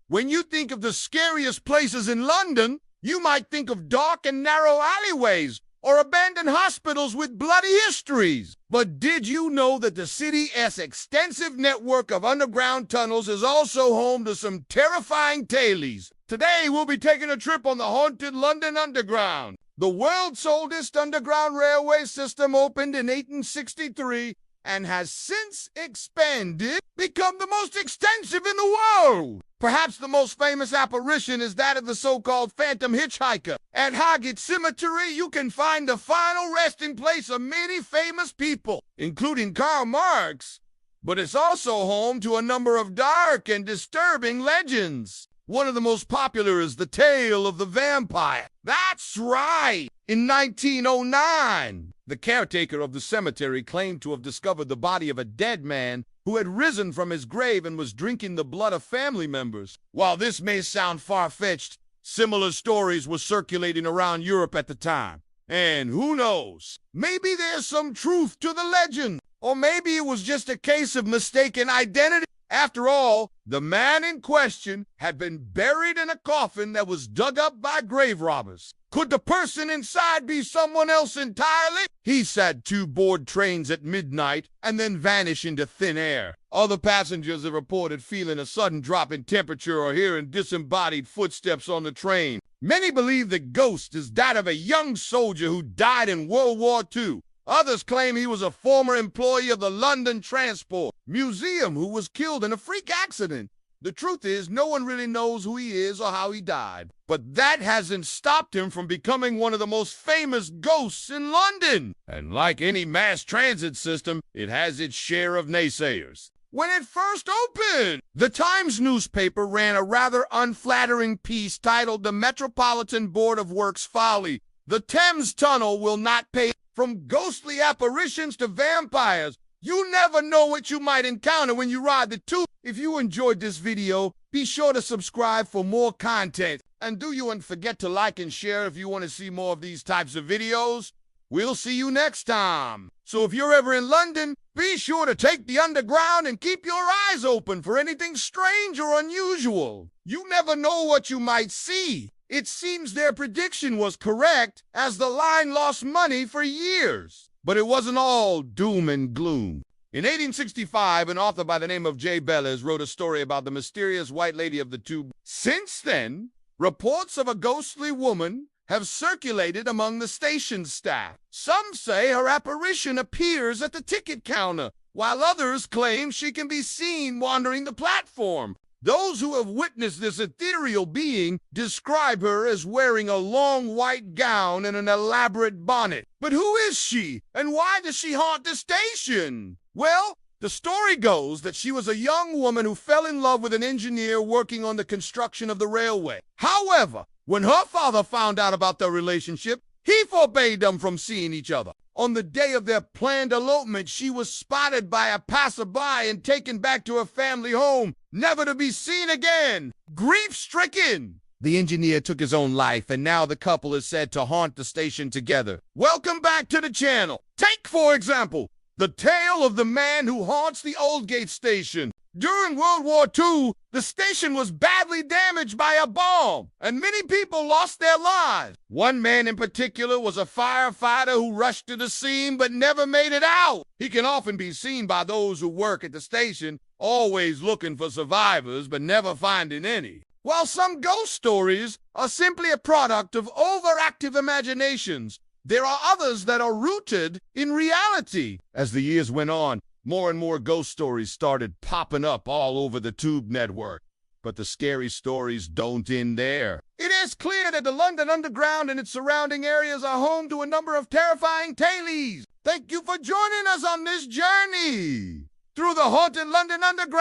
When you think of the scariest places in London, you might think of dark and narrow alleyways or abandoned hospitals with bloody histories. But did you know that the city's extensive network of underground tunnels is also home to some terrifying tales? Today, we'll be taking a trip on the haunted London Underground. The world's oldest underground railway system opened in 1863 and has since expanded, become the most extensive in the world. Perhaps the most famous apparition is that of the so-called Phantom Hitchhiker. At Highgate Cemetery, you can find the final resting place of many famous people, including Karl Marx. But it's also home to a number of dark and disturbing legends. One of the most popular is the tale of the vampire. That's right! In 1909, the caretaker of the cemetery claimed to have discovered the body of a dead man who had risen from his grave and was drinking the blood of family members. While this may sound far-fetched, similar stories were circulating around Europe at the time. And who knows? Maybe there's some truth to the legend. Or maybe it was just a case of mistaken identity. After all, the man in question had been buried in a coffin that was dug up by grave robbers. Could the person inside be someone else entirely? He sat 2 board trains at midnight and then vanished into thin air. Other passengers have reported feeling a sudden drop in temperature or hearing disembodied footsteps on the train. Many believe the ghost is that of a young soldier who died in World War II. Others claim he was a former employee of the London Transport Museum who was killed in a freak accident. The truth is, no one really knows who he is or how he died. But that hasn't stopped him from becoming one of the most famous ghosts in London. And like any mass transit system, it has its share of naysayers. When it first opened, the Times newspaper ran a rather unflattering piece titled "The Metropolitan Board of Works Folly. The Thames Tunnel Will Not Pay." From ghostly apparitions to vampires, you never know what you might encounter when you ride the tube. If you enjoyed this video, be sure to subscribe for more content. And do you forget to like and share if you want to see more of these types of videos. We'll see you next time. So if you're ever in London, be sure to take the underground and keep your eyes open for anything strange or unusual. You never know what you might see. It seems their prediction was correct, as the line lost money for years. But it wasn't all doom and gloom. In 1865, an author by the name of J. Bellis wrote a story about the mysterious White Lady of the Tube. Since then, reports of a ghostly woman have circulated among the station staff. Some say her apparition appears at the ticket counter, while others claim she can be seen wandering the platform. Those who have witnessed this ethereal being describe her as wearing a long white gown and an elaborate bonnet. But who is she, and why does she haunt the station? Well, the story goes that she was a young woman who fell in love with an engineer working on the construction of the railway. However, when her father found out about their relationship, he forbade them from seeing each other. On the day of their planned elopement, she was spotted by a passerby and taken back to her family home, never to be seen again. Grief-stricken, the engineer took his own life, and now the couple is said to haunt the station together. Welcome back to the channel. Take, for example, the tale of the man who haunts the Aldgate station. During World War II, the station was badly damaged by a bomb, and many people lost their lives. One man in particular was a firefighter who rushed to the scene but never made it out. He can often be seen by those who work at the station, always looking for survivors but never finding any. While some ghost stories are simply a product of overactive imaginations, there are others that are rooted in reality. As the years went on, more and more ghost stories started popping up all over the tube network. But the scary stories don't end there. It is clear that the London Underground and its surrounding areas are home to a number of terrifying tales. Thank you for joining us on this journey through the haunted London Underground.